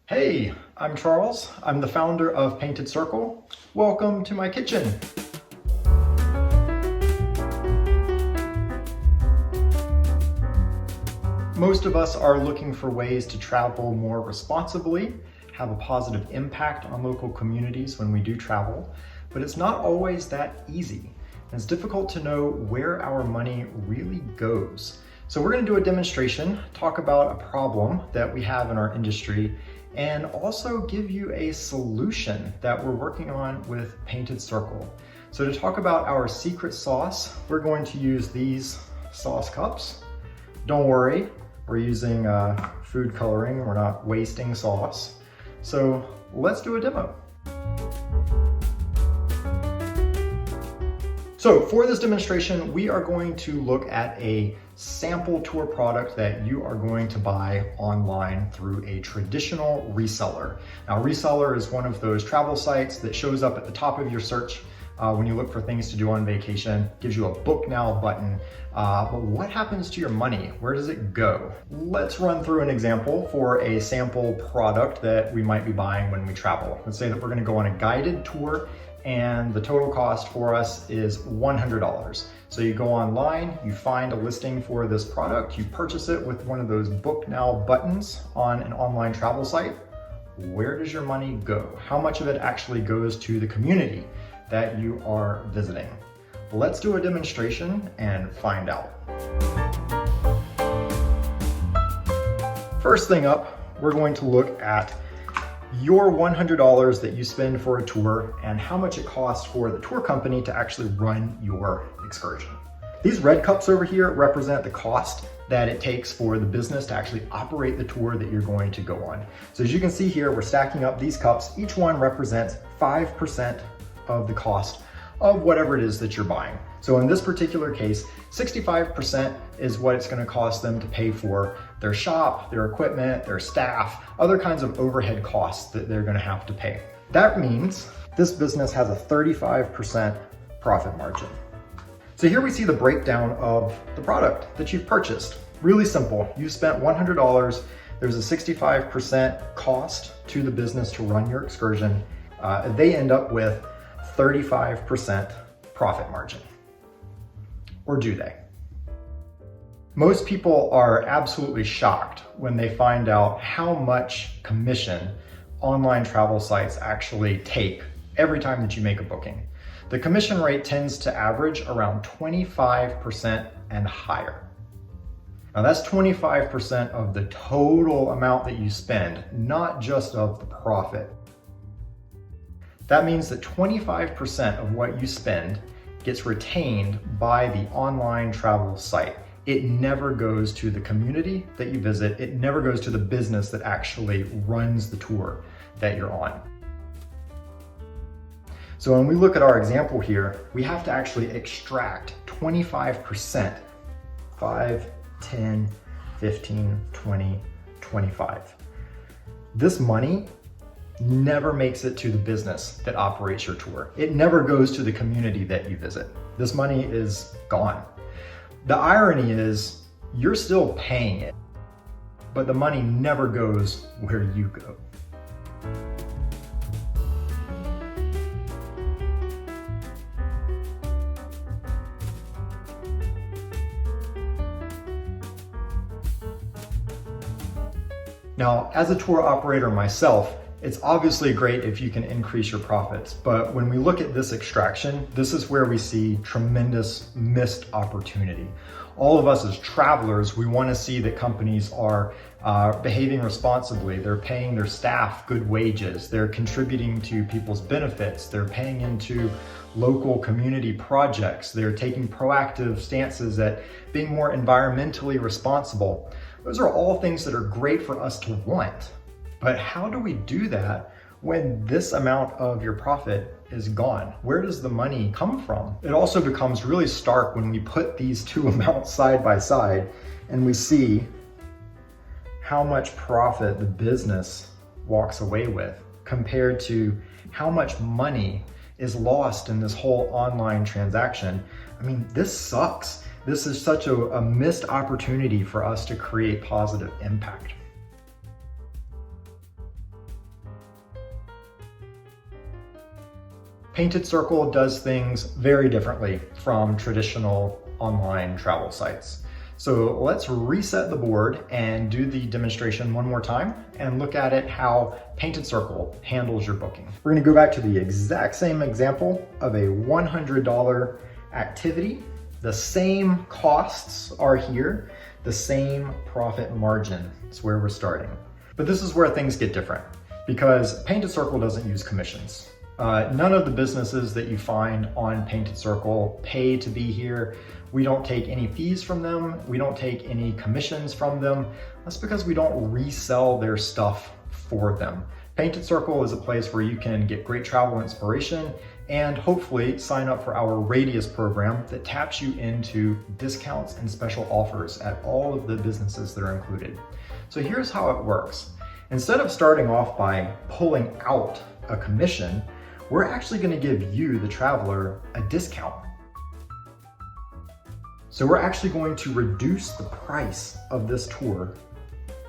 Hey, I'm Charles. I'm the founder of Painted Circle. Welcome to my kitchen. Most of us are looking for ways to travel more responsibly, have a positive impact on local communities when we do travel, but it's not always that easy. It's difficult to know where our money really goes. So we're going to do a demonstration, talk about a problem that we have in our industry, and also give you a solution that we're working on with Painted Circle. So to talk about our secret sauce, we're going to use these sauce cups. Don't worry, we're using food coloring, we're not wasting sauce. So let's do a demo. So for this demonstration, we are going to look at a sample tour product that you are going to buy online through a traditional reseller. Now, reseller is one of those travel sites that shows up at the top of your search when you look for things to do on vacation, gives you a book now button. But what happens to your money? Where does it go? Let's run through an example for a sample product that we might be buying when we travel. Let's say that we're going to go on a guided tour and the total cost for us is $100. So you go online, you find a listing for this product, you purchase it with one of those book now buttons on an online travel site. Where does your money go? How much of it actually goes to the community that you are visiting? Let's do a demonstration and find out. First thing up, we're going to look at your $100 that you spend for a tour and how much it costs for the tour company to actually run your excursion. These red cups over here represent the cost that it takes for the business to actually operate the tour that you're going to go on. So as you can see here, we're stacking up these cups. Each one represents 5% of the cost of whatever it is that you're buying. So in this particular case, 65% is what it's going to cost them to pay for their shop, their equipment, their staff, other kinds of overhead costs that they're going to have to pay. That means this business has a 35% profit margin. So here we see the breakdown of the product that you've purchased. Really simple. You spent $100. There's a 65% cost to the business to run your excursion. They end up with 35% profit margin. Or do they? Most people are absolutely shocked when they find out how much commission online travel sites actually take every time that you make a booking. The commission rate tends to average around 25% and higher. Now that's 25% of the total amount that you spend, not just of the profit. That means that 25% of what you spend gets retained by the online travel site. It never goes to the community that you visit. It never goes to the business that actually runs the tour that you're on. So when we look at our example here, we have to actually extract 25%, 5, 10, 15, 20, 25. This money never makes it to the business that operates your tour. It never goes to the community that you visit. This money is gone. The irony is you're still paying it, but the money never goes where you go. Now, as a tour operator myself, it's obviously great if you can increase your profits, but when we look at this extraction, this is where we see tremendous missed opportunity. All of us as travelers, we want to see that companies are behaving responsibly. They're paying their staff good wages. They're contributing to people's benefits. They're paying into local community projects. They're taking proactive stances at being more environmentally responsible. Those are all things that are great for us to want. But how do we do that when this amount of your profit is gone? Where does the money come from? It also becomes really stark when we put these two amounts side by side and we see how much profit the business walks away with compared to how much money is lost in this whole online transaction. I mean, this sucks. This is such a missed opportunity for us to create positive impact. Painted Circle does things very differently from traditional online travel sites. So let's reset the board and do the demonstration one more time and look at it how Painted Circle handles your booking. We're gonna go back to the exact same example of a $100 activity. The same costs are here, the same profit margin is where we're starting. But this is where things get different because Painted Circle doesn't use commissions. None of the businesses that you find on Painted Circle pay to be here. We don't take any fees from them. We don't take any commissions from them. That's because we don't resell their stuff for them. Painted Circle is a place where you can get great travel inspiration and hopefully sign up for our Radius program that taps you into discounts and special offers at all of the businesses that are included. So here's how it works. Instead of starting off by pulling out a commission, we're actually going to give you, the traveler, a discount. So we're actually going to reduce the price of this tour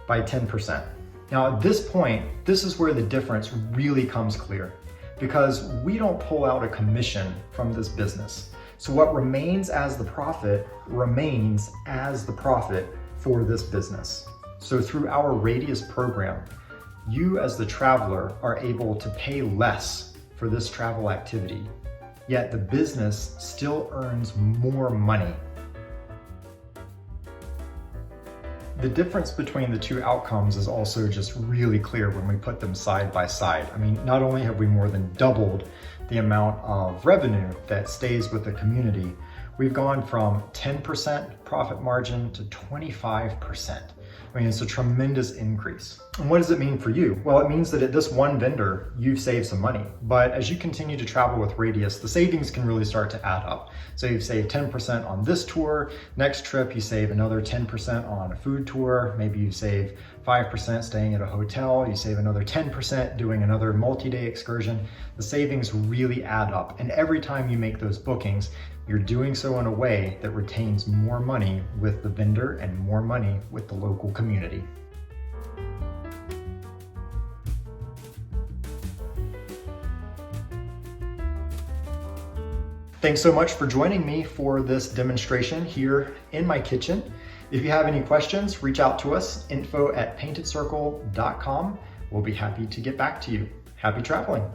by 10%. Now at this point, this is where the difference really comes clear because we don't pull out a commission from this business. So what remains as the profit remains as the profit for this business. So through our Radius program, you as the traveler are able to pay less for this travel activity, yet the business still earns more money. The difference between the two outcomes is also just really clear when we put them side by side. I mean, not only have we more than doubled the amount of revenue that stays with the community, we've gone from 10% profit margin to 25%. I mean, it's a tremendous increase. And what does it mean for you? Well, it means that at this one vendor, you've saved some money. But as you continue to travel with Radius, the savings can really start to add up. So you've saved 10% on this tour. Next trip, you save another 10% on a food tour. Maybe you save 5% staying at a hotel. You save another 10% doing another multi-day excursion. The savings really add up. And every time you make those bookings, you're doing so in a way that retains more money with the vendor and more money with the local community. Thanks so much for joining me for this demonstration here in my kitchen. If you have any questions, reach out to us, info@paintedcircle.com. We'll be happy to get back to you. Happy traveling.